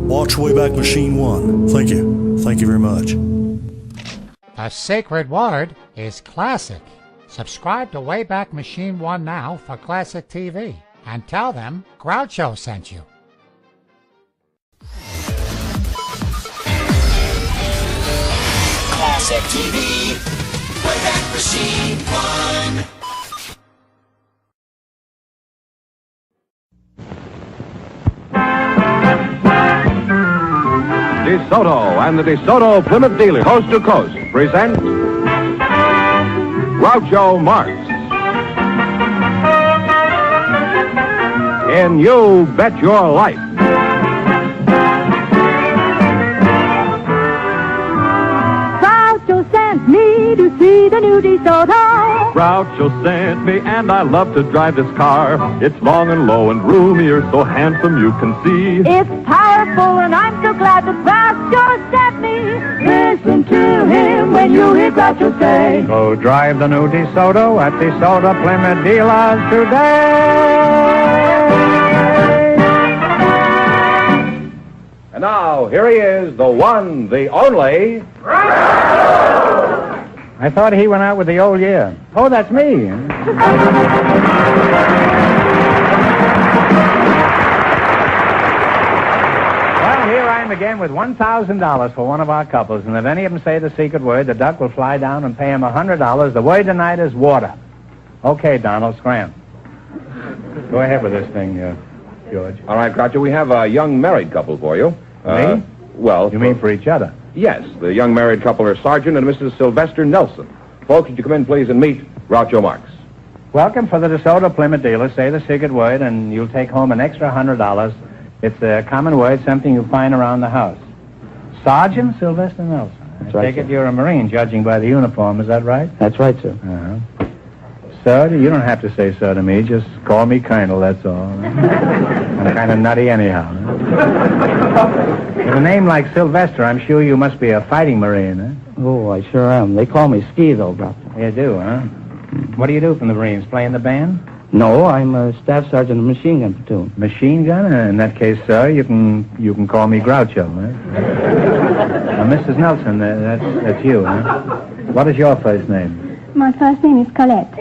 Watch Wayback Machine 1. Thank you. Thank you very much. The sacred word is classic. Subscribe to Wayback Machine 1 now for classic TV and tell them Groucho sent you. Classic TV, Wayback Machine 1. DeSoto and the DeSoto Plymouth dealer, coast to coast, present Groucho Marx in You Bet Your Life. Groucho sent me to see the new DeSoto. Groucho sent me, and I love to drive this car. It's long and low and roomy, you're so handsome you can see. It's powerful, and I'm so glad that Groucho sent me. Listen to him when you hear Groucho say, Go drive the new DeSoto at DeSoto Plymouth dealers today. And now, here he is, the one, the only... I thought he went out with the old year. Oh, that's me. Well, here I am again with $1,000 for one of our couples, and if any of them say the secret word, the duck will fly down and pay him $100. The word tonight is water. Okay, Donald, scram. Go ahead with this thing, George. All right, Groucho, we have a young married couple for you. Me? Well... You mean for each other? Yes, the young married couple are Sergeant and Mrs. Sylvester Nelson. Folks, would you come in, please, and meet Groucho Marx. Welcome for the DeSoto Plymouth dealer. Say the secret word, and you'll take home an extra $100. It's a common word, something you find around the house. Sergeant Sylvester Nelson. I take it you're a Marine, judging by the uniform. Is that right? That's right, sir. Uh-huh. Sir, you don't have to say sir to me. Just call me Colonel, that's all. I'm kind of nutty anyhow. With a name like Sylvester, I'm sure you must be a fighting Marine, huh? Oh, I sure am. They call me Ski, though, brother. You do, huh? What do you do from the Marines? Play in the band? No, I'm a staff sergeant of machine gun platoon. Machine gun? In that case, sir, you can call me Groucho, huh? Mrs. Nelson, that's you, huh? What is your first name? My first name is Colette.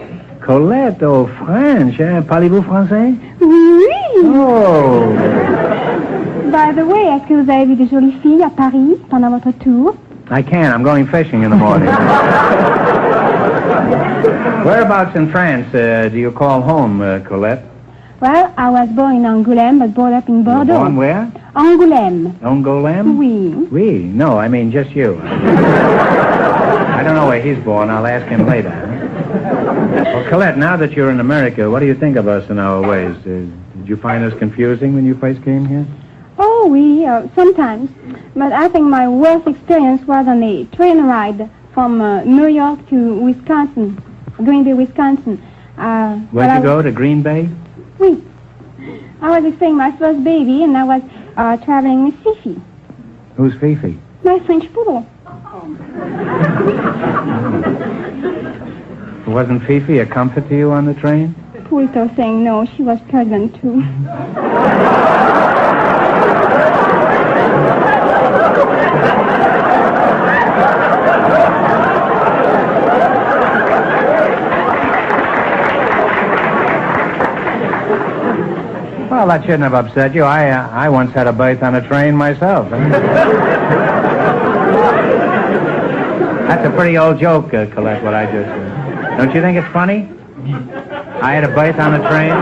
Colette, oh, French, hein? Parlez-vous français? Oui! Oh! By the way, est-ce que vous avez vu de jolies filles à Paris pendant votre tour? I can. I'm going fishing in the morning. Whereabouts in France do you call home, Colette? Well, I was born in Angoulême, but brought up in Bordeaux. Born where? Angoulême. Angoulême? Oui. Oui. No, I mean just you. I don't know where he's born. I'll ask him later. Well, Colette, now that you're in America, what do you think of us and our ways? Did you find us confusing when you first came here? Oh, oui, sometimes. But I think my worst experience was on a train ride from New York to Wisconsin, Green Bay, Wisconsin. Where'd you go, to Green Bay? Oui. I was expecting my first baby, and I was traveling with Fifi. Who's Fifi? My French poodle. Wasn't Fifi a comfort to you on the train? Poulto saying no, she was pregnant too. Well, that shouldn't have upset you. I once had a berth on a train myself. That's a pretty old joke, Colette, what I just said. Don't you think it's funny? I had a berth on a train.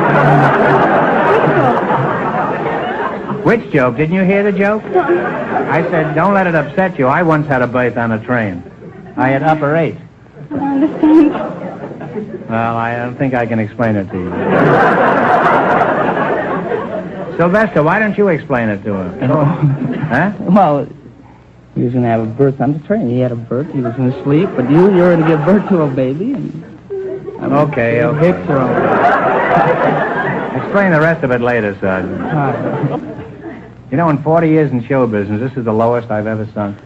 Which joke? Didn't you hear the joke? I said, don't let it upset you. I once had a berth on a train. I had upper 8. I understand. Well, I don't think I can explain it to you. Sylvester, why don't you explain it to her? Oh. Huh? Well, he was going to have a birth on the train. He had a birth. He was going to sleep, but you're going to give birth to a baby. And Okay. hips are all... Explain the rest of it later, Sergeant. You know, in 40 years in show business, this is the lowest I've ever sunk.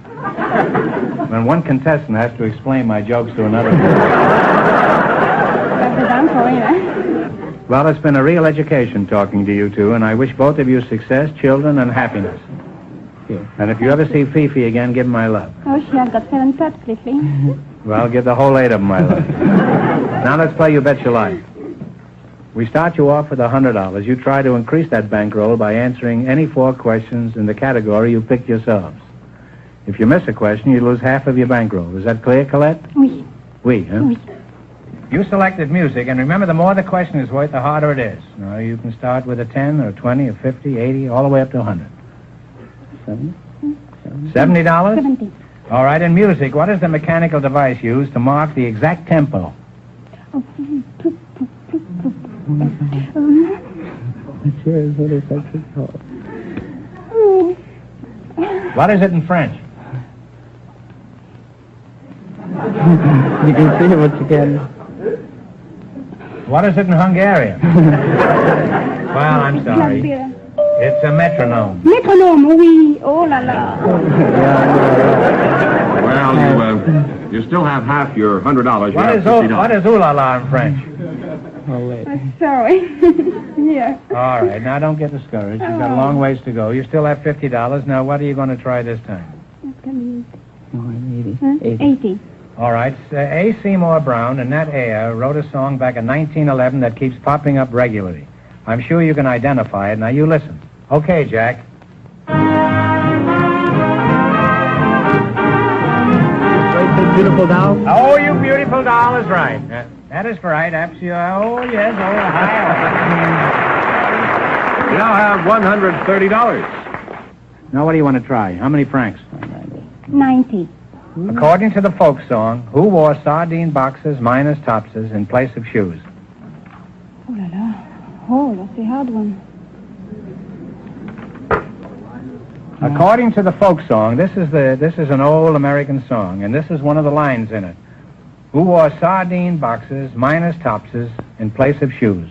When one contestant has to explain my jokes to another. Well, it's been a real education talking to you two, and I wish both of you success, children, and happiness. And if you ever see Fifi again, give him my love. Oh, I've got 7 pets, Fifi. Well, give the whole 8 of them my love. Now let's play You Bet Your Life. We start you off with $100. You try to increase that bankroll by answering any 4 questions in the category you picked yourselves. If you miss a question, you lose half of your bankroll. Is that clear, Colette? Oui. Oui, huh? Oui. You selected music, and remember, the more the question is worth, the harder it is. Now, you can start with a 10 or 20 or 50, 80, all the way up to 100. $70? $70. All right, in music, what is the mechanical device used to mark the exact tempo? What is it in French? You can see what you can. What is it in Hungarian? Well, I'm sorry. It's a metronome. Metronome, oui. Oh, la la. Well, you still have half your $100. What is ooh la la in French? Sorry. Yeah. All right, now don't get discouraged. You've got a long ways to go. You still have $50. Now, what are you going to try this time? 80. All right, A. Seymour Brown and Nat Ayer wrote a song back in 1911 that keeps popping up regularly. I'm sure you can identify it. Now, you listen. Okay, Jack. Beautiful doll? Oh, you beautiful doll is right. That is right. Absolutely. Oh, yes. Oh, hi. You now have $130. Now, what do you want to try? How many francs? 90. According to the folk song, who wore sardine boxes minus topses in place of shoes? Oh, la la. Oh, that's a hard one. According to the folk song, this is an old American song, and this is one of the lines in it. Who wore sardine boxes minus topses in place of shoes?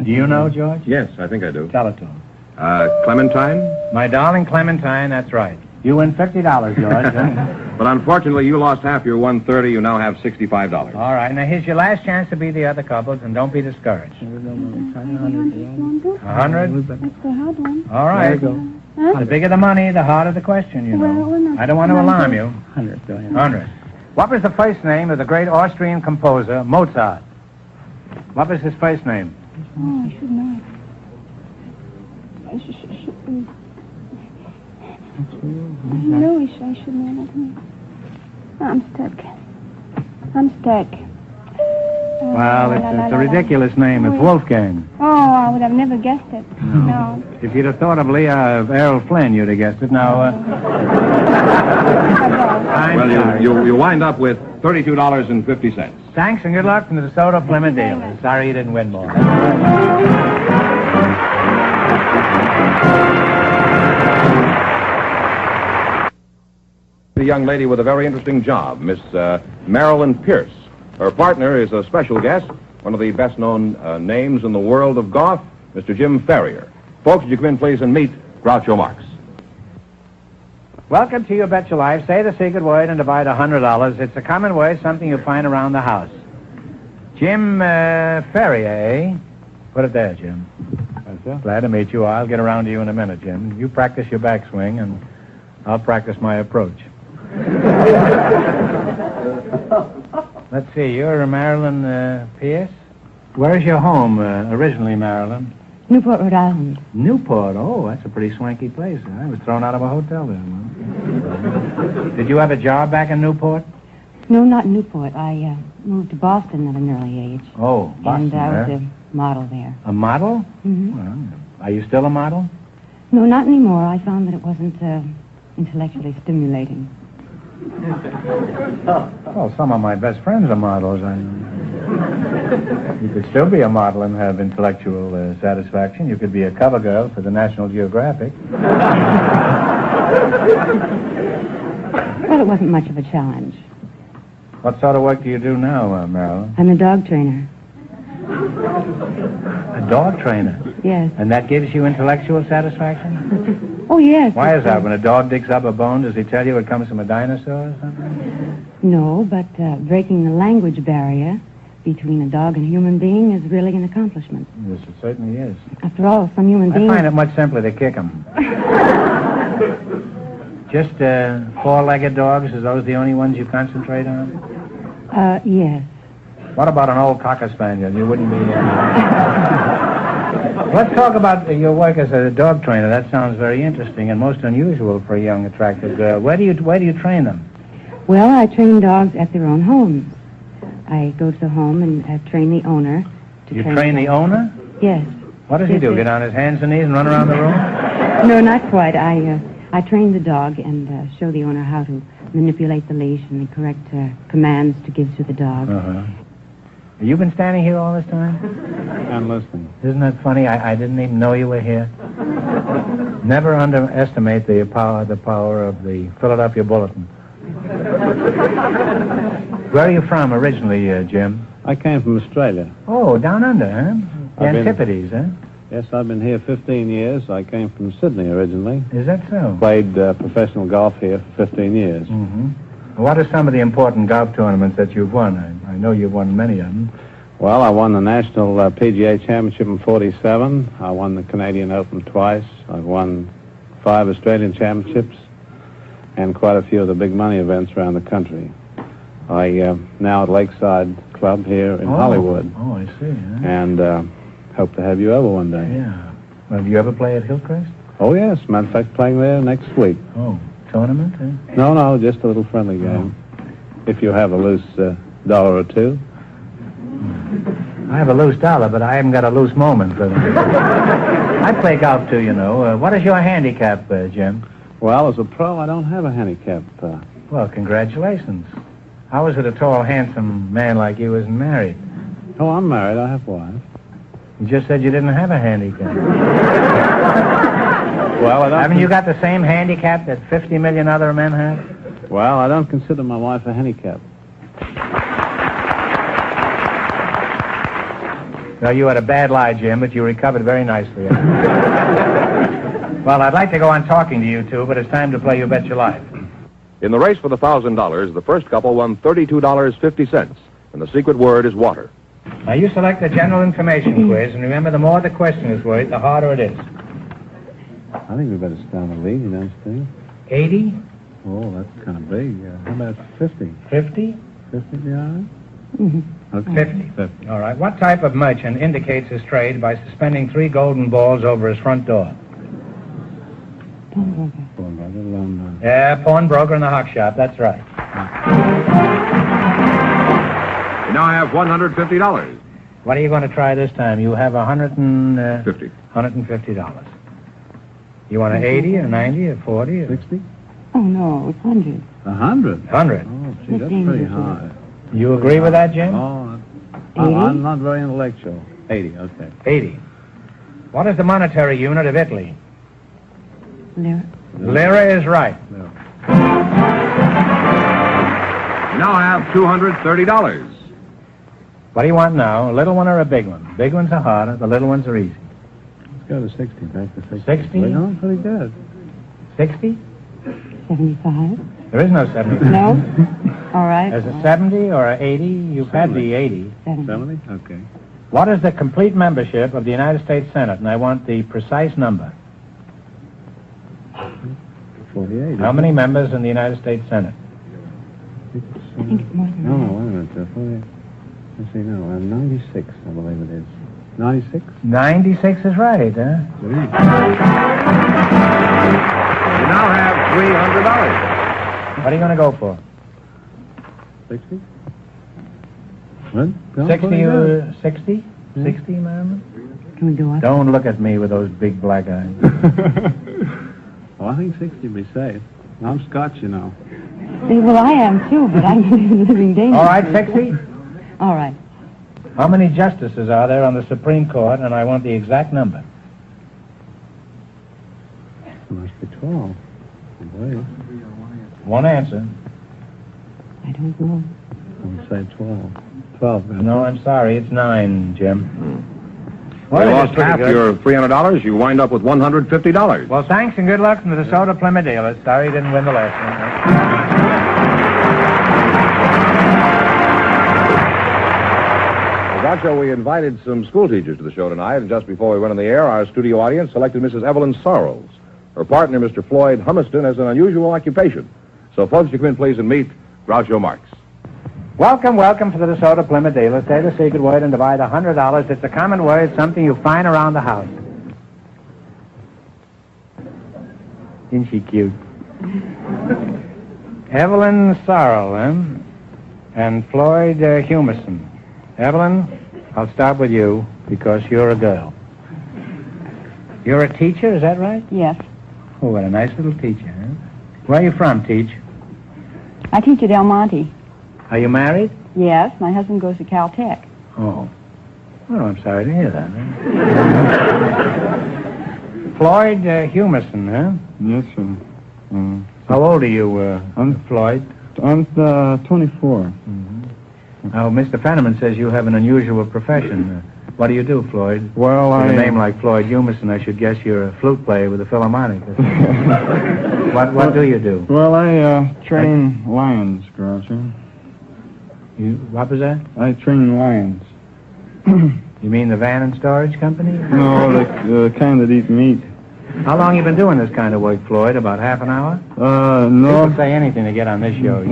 Do you know, George? Yes, I think I do. Tell it to him. Clementine? My darling Clementine, that's right. You win $50, George. But unfortunately, you lost half your $130. You now have $65. All right, now here's your last chance to beat the other couples, and don't be discouraged. 100? That's the hard one. All right. Huh? The bigger the money, the harder the question, you know. Well, we're not- I don't want to alarm you. 100, go ahead. 100. What was the first name of the great Austrian composer, Mozart? What was his first name? Oh, I should know it. I should know I should know that name. I'm stuck. Well, it's a ridiculous name. It's Wolfgang. Oh, I would have never guessed it. No. If you'd have thought of Errol Flynn, you'd have guessed it. Now, I'm Well, sorry. you wind up with $32.50. Thanks and good luck from the DeSoto Plymouth dealers. Sorry you didn't win more. A young lady with a very interesting job, Miss Marilyn Pierce. Her partner is a special guest, one of the best-known names in the world of golf, Mr. Jim Ferrier. Folks, would you come in, please, and meet Groucho Marx. Welcome to You Bet Your Life. Say the secret word and divide $100. It's a common word, something you find around the house. Jim Ferrier, eh? Put it there, Jim. Glad to meet you. I'll get around to you in a minute, Jim. You practice your backswing, and I'll practice my approach. Let's see, you're Marilyn Pierce? Where's your home originally, Marilyn? Newport, Rhode Island. Newport? Oh, that's a pretty swanky place. I was thrown out of a hotel there. Huh? Did you have a job back in Newport? No, not Newport. I moved to Boston at an early age. Oh, Boston. And I was a model there. A model? Mm-hmm. Well, are you still a model? No, not anymore. I found that it wasn't intellectually stimulating. Well, some of my best friends are models. You could still be a model and have intellectual satisfaction. You could be a cover girl for the National Geographic. Well, it wasn't much of a challenge. What sort of work do you do now, Marilyn? I'm a dog trainer. A dog trainer? Yes. And that gives you intellectual satisfaction? Oh, yes. Why is that? When a dog digs up a bone, does he tell you it comes from a dinosaur or something? No, but breaking the language barrier between a dog and a human being is really an accomplishment. Yes, it certainly is. After all, some human I beings... find it much simpler to kick them. Just four-legged dogs, is those the only ones you concentrate on? Yes. What about an old Cocker Spaniel? You wouldn't be... Let's talk about your work as a dog trainer. That sounds very interesting and most unusual for a young, attractive girl. Where do you train them? Well, I train dogs at their own homes. I go to the home and train the owner. You train the owner? Yes. What does he do? Get on his hands and knees and run around the room? No, not quite. I train the dog and show the owner how to manipulate the leash and the correct commands to give to the dog. Uh-huh. Have you been standing here all this time? I'm listening. Isn't that funny? I didn't even know you were here. Never underestimate the power of the Philadelphia Bulletin. Where are you from originally, Jim? I came from Australia. Oh, down under, huh? The Antipodes, huh? Yes, I've been here 15 years. I came from Sydney originally. Is that so? Played professional golf here for 15 years. Mm-hmm. What are some of the important golf tournaments that you've won? I know you've won many of them. Well, I won the National PGA Championship in '47. I won the Canadian Open twice. I've won 5 Australian Championships and quite a few of the big money events around the country. I now at Lakeside Club here in Hollywood. Oh, I see. Huh? And hope to have you over one day. Yeah. Well, do you ever play at Hillcrest? Oh, yes. Matter of fact, playing there next week. Oh, tournament? Huh? No, just a little friendly game. If you have a loose dollar or two. I have a loose dollar, but I haven't got a loose moment for them. I play golf, too, you know. What is your handicap, Jim? Well, as a pro, I don't have a handicap. Well, congratulations. How is it a tall, handsome man like you isn't married? Oh, I'm married. I have a wife. You just said you didn't have a handicap. Well, haven't you got the same handicap that 50 million other men have? Well, I don't consider my wife a handicap. Well, you had a bad lie, Jim, but you recovered very nicely. Well, I'd like to go on talking to you two, but it's time to play You Bet Your Life. In the race for the $1,000, the first couple won $32.50, and the secret word is water. Now, you select the general information quiz, and remember, the more the question is worth, the harder it is. I think we better start the lead, you know, Steve. 80? Oh, that's kind of big. How about 50? 50? 50, be all right? Mm-hmm. Okay. 50. All right. What type of merchant indicates his trade by suspending 3 golden balls over his front door? Pawnbroker. Yeah, pawnbroker in the hock shop. That's right. You now have $150. What are you going to try this time? You have $50. $150. You want an 80, a 90, a 40? Or 60? Oh, no, it's 100. 100? 100. Oh, gee, that's pretty high. You agree with that, Jim? Oh, I'm not very intellectual. 80, okay. 80. What is the monetary unit of Italy? Lira. Lira is right. You now have $230. What do you want now, a little one or a big one? Big ones are harder, the little ones are easy. Let's go to 60, back to 60. 60? We're doing pretty good. 60? 75. There is no 70. No? All right. There's a 70 or a 80. You've had the 80. 70? Okay. What is the complete membership of the United States Senate? And I want the precise number. 48. How many members in the United States Senate? I think it's more than No, wait a minute. 48. Let's see, no, 96, I believe it is. 96? 96 is right, huh? You now have $300. What are you going to go for? 60? What? 60? 60? 60, ma'am? Can we go up? Don't look at me with those big black eyes. Well, I think 60 would be safe. I'm Scotch, you know. Well, I am, too, but I'm in living danger. All right, 60? All right. How many justices are there on the Supreme Court? And I want the exact number. It must be 12. I believe. One answer. I don't know. I would say 12. 12, man. No, I'm sorry. It's 9, Jim. Well, you it is lost pretty half good. your $300. You wind up with $150. Well, thanks and good luck from the DeSoto Plymouth dealers. Sorry you didn't win the last one. Groucho, we invited some school teachers to the show tonight, and just before we went on the air, our studio audience selected Mrs. Evelyn Sorrells. Her partner, Mr. Floyd Humiston, has an unusual occupation. So, folks, you come in, please, and meet Groucho Marx. Welcome to the DeSoto Plymouth dealer. Say the secret word and divide $100. It's a common word, something you find around the house. Isn't she cute? Evelyn Sorrell, and Floyd Humiston. Evelyn, I'll start with you because you're a girl. You're a teacher, is that right? Yes. Oh, what a nice little teacher, huh? Where are you from, Teach? I teach at El Monte. Are you married? Yes, my husband goes to Caltech. Oh. Well, I'm sorry to hear that. Floyd Humiston, huh? Yes, sir. How old are you, Floyd? I'm 24. Now, Mr. Fenneman says you have an unusual profession. What do you do, Floyd? Well, with a name like Floyd Humiston, I should guess you're a flute player with a Philharmonic. What do you do? Well, I train lions, Groucho. What was that? I train lions. You mean the van and storage company? No, the kind that eat meat. How long you been doing this kind of work, Floyd? About half an hour? No. People say anything to get on this show.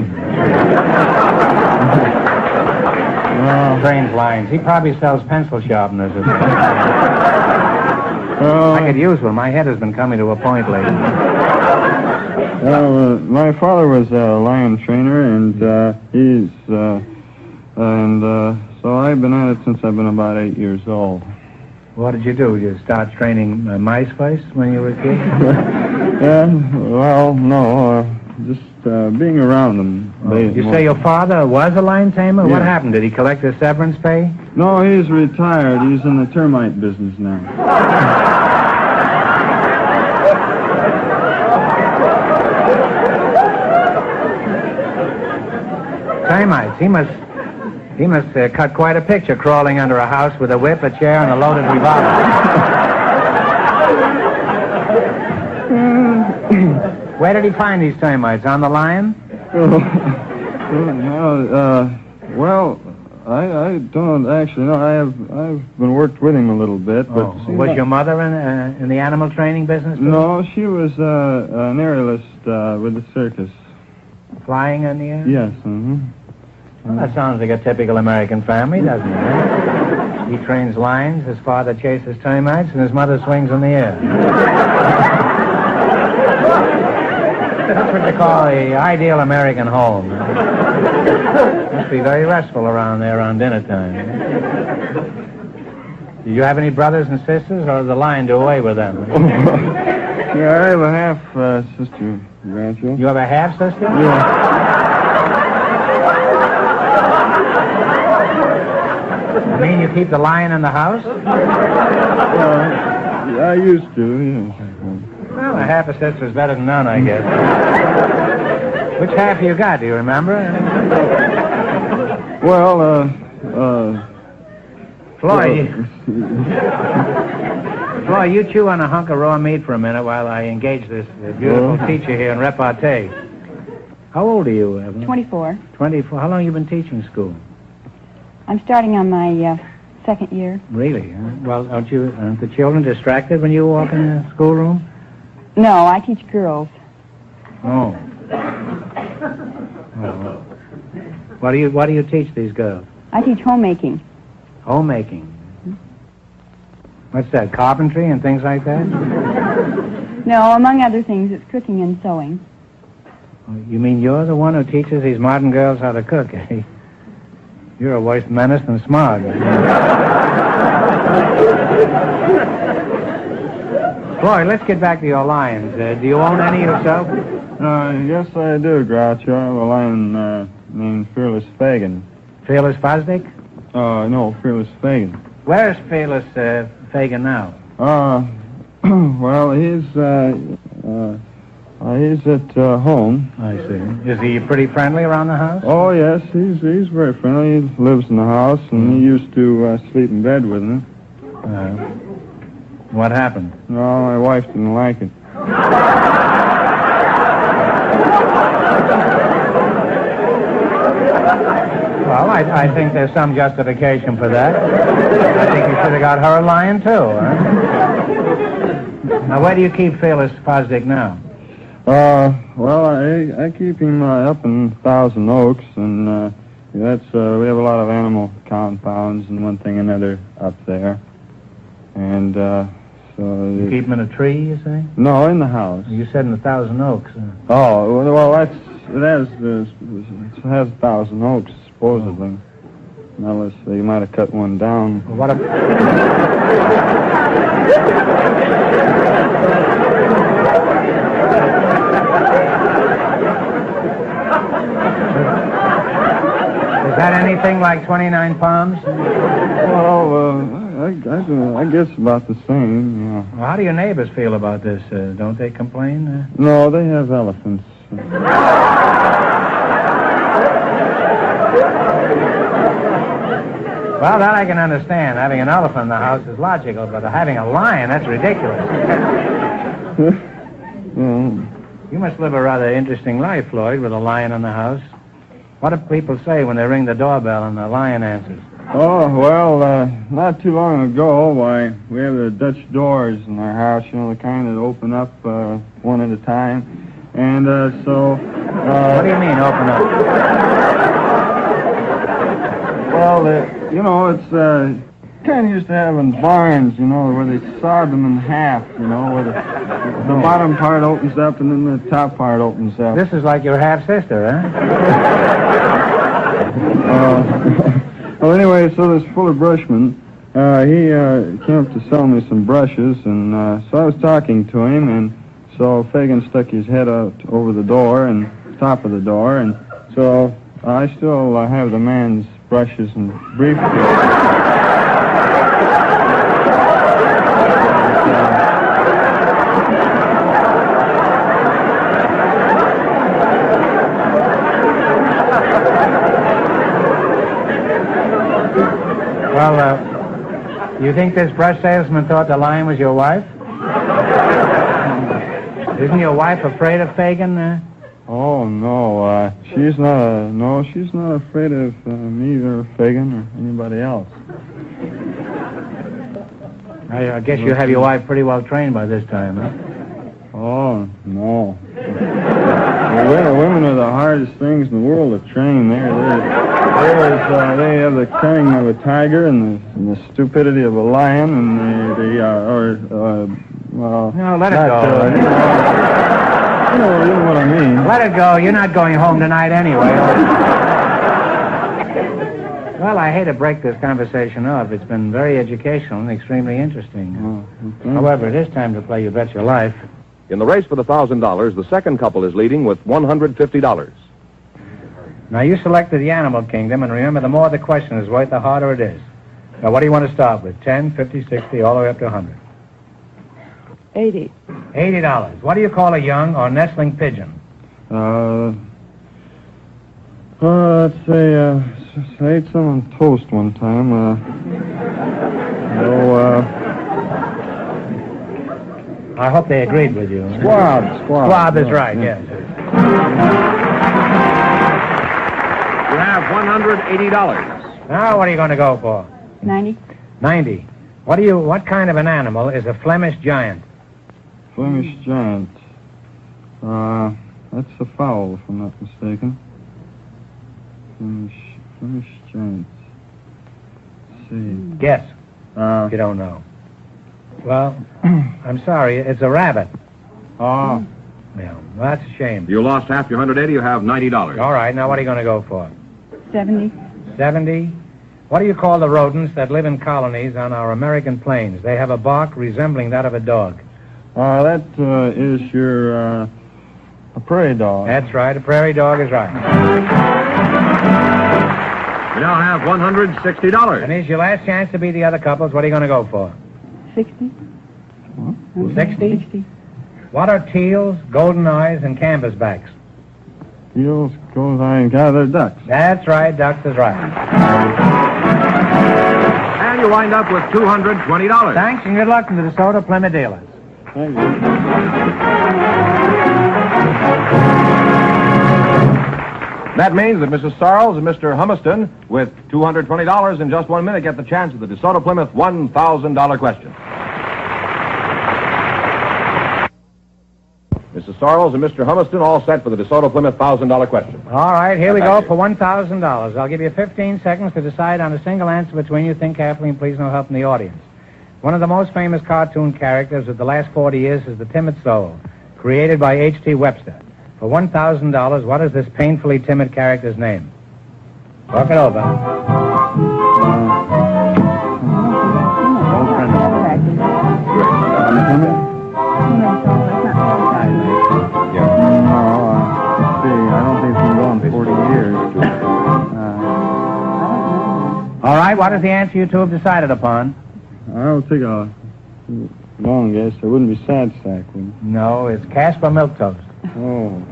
Trains lines. He probably sells pencil sharpeners. I could use one. My head has been coming to a point lately. Well, my father was a lion trainer, and so I've been at it since I've been about 8 years old. What did you do? You start training mice first when you were a kid? Well, no, just being around them. You say your father was a lion tamer? Yeah. What happened? Did he collect his severance pay? No, he's retired. He's in the termite business now. Termites. He must cut quite a picture crawling under a house with a whip, a chair, and a loaded revolver. Where did he find these termites? On the lion? Well, I don't actually know. I've been worked with him a little bit, but was your mother in the animal training business? Too? No, she was an aerialist with the circus. Flying in the air? Yes. Well, that sounds like a typical American family, doesn't it? He trains lions, his father chases termites, and his mother swings in the air. That's what they call the ideal American home. Must be very restful around there around dinner time. Do you have any brothers and sisters, or does the lion do away with them? Yeah, I have a half sister, Groucho. You have a half sister? Yeah. You mean you keep the lion in the house? I used to, yeah. Well, a half a sister is better than none, I guess. Which half you got, do you remember? Well, Floyd, Floyd, you chew on a hunk of raw meat for a minute while I engage this beautiful teacher here in repartee. How old are you, Evelyn? 24. 24. How long have you been teaching school? I'm starting on my second year. Really? Huh? Well, aren't the children distracted when you walk in the schoolroom? No, I teach girls. Oh. What do you teach these girls? I teach homemaking. Homemaking. What's that, carpentry and things like that? No, among other things, it's cooking and sewing. You mean you're the one who teaches these modern girls how to cook, eh? You're a worse menace than smart. Floyd, let's get back to your lions. Do you own any yourself? Yes, I do, Groucho. I have a lion named Fearless Fagin. Fearless Fosdick? No, Fearless Fagin. Where's Fearless Fagin now? Well, he's at home. I see. Is he pretty friendly around the house? Oh, yes, he's very friendly. He lives in the house, and he used to sleep in bed with me. What happened? No, my wife didn't like it. Well, I think there's some justification for that. I think you should have got her a lion, too, huh? Now, where do you keep Fearless Fosdick now? Well, I keep him up in Thousand Oaks, and that's we have a lot of animal compounds and one thing and another up there. And so... You keep him in a tree, you say? No, in the house. You said in the Thousand Oaks. Oh, well, it has Thousand Oaks, supposedly. Now, let's see, you might have cut one down. Well, what Is that anything like 29 Palms? Well, I guess about the same, yeah. Well, how do your neighbors feel about this? Don't they complain? No, they have elephants. Well, that I can understand. Having an elephant in the house is logical, but having a lion, that's ridiculous. You must live a rather interesting life, Floyd, with a lion in the house. What do people say when they ring the doorbell and the lion answers? Oh, well, not too long ago, why, we have the Dutch doors in our house, you know, the kind that open up one at a time. And so... what do you mean, open up? Well, you know, it's kind of used to have in barns, you know, where they sawed them in half, you know, where the bottom part opens up and then the top part opens up. This is like your half-sister, huh? Well, anyway, so this Fuller Brushman, he came up to sell me some brushes, and so I was talking to him, and so Fagin stuck his head out over the door and top of the door, and so I still have the man's brushes and briefcase. Well, you think this brush salesman thought the lion was your wife? Isn't your wife afraid of Fagin? Oh, no, she's not afraid of me or Fagin or anybody else. I guess you have your wife pretty well trained by this time, huh? Oh, no. Women are the hardest things in the world to train. They have the cunning of a tiger and the stupidity of a lion, and well... No, let it go. You know what I mean. Let it go. You're not going home tonight anyway. Well, I hate to break this conversation off. It's been very educational and extremely interesting. However, it is time to play You Bet Your Life. In the race for the $1,000, the second couple is leading with $150. Now, you selected the animal kingdom, and remember, the more the question is worth, the harder it is. Now, what do you want to start with? 10, 50, 60, all the way up to 100? 80. $80. What do you call a young or nestling pigeon? Let's say, I ate some on toast one time. I hope they agreed with you. Squab. Squab is right, yes. You have $180. Now, what are you going to go for? 90. 90. What kind of an animal is a Flemish giant? Flemish giant. That's a fowl, if I'm not mistaken. Flemish giant. Let's see. Guess. If you don't know. Well, I'm sorry, it's a rabbit. Oh. Yeah, well, that's a shame. You lost half your 180, you have $90. All right, now what are you going to go for? 70. 70. What do you call the rodents that live in colonies on our American plains? They have a bark resembling that of a dog. That is a prairie dog. That's right, a prairie dog is right. You now have $160. And here's your last chance to beat the other couples. What are you going to go for? 60. 60? What are teals, golden eyes, and canvasbacks? Teals, golden eyes, they're ducks. That's right, ducks is right. And you wind up with $220. Thanks, and good luck to the DeSoto Plymouth dealers. Thank you. That means that Mrs. Sarles and Mr. Humiston, with $220 in just 1 minute, get the chance at the DeSoto Plymouth $1,000 question. Mrs. Sarles and Mr. Humiston all set for the DeSoto Plymouth $1,000 question. All right, here we go for $1,000. I'll give you 15 seconds to decide on a single answer between you. Think carefully and please no help from the audience. One of the most famous cartoon characters of the last 40 years is the Timid Soul, created by H.T. Webster. For $1,000, what is this painfully timid character's name? Talk it over. I don't think it's been going 40 years. All right, what is the answer you two have decided upon? I don't think a long guess. It wouldn't be Sad Sack, would it? No, it's Casper Milquetoast. Oh.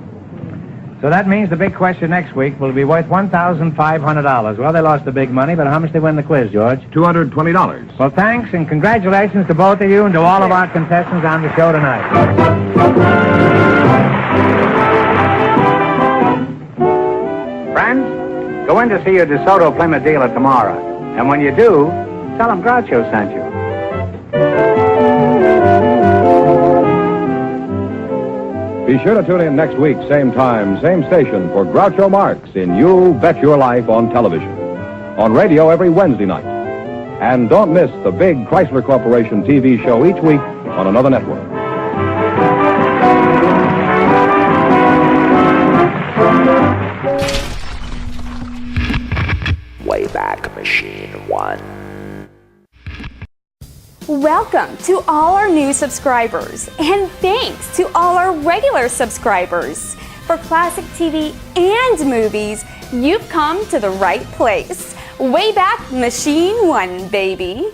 So that means the big question next week will be worth $1,500. Well, they lost the big money, but how much did they win the quiz, George? $220. Well, thanks and congratulations to both of you and to all of our contestants on the show tonight. Friends, go in to see your DeSoto Plymouth dealer tomorrow. And when you do, tell them Groucho sent you. Be sure to tune in next week, same time, same station, for Groucho Marx in You Bet Your Life on television. On radio every Wednesday night. And don't miss the big Chrysler Corporation TV show each week on another network. Wayback Machine 1. Welcome to all our new subscribers, and thanks to all our regular subscribers. For classic TV and movies, you've come to the right place. Wayback Machine 1, baby.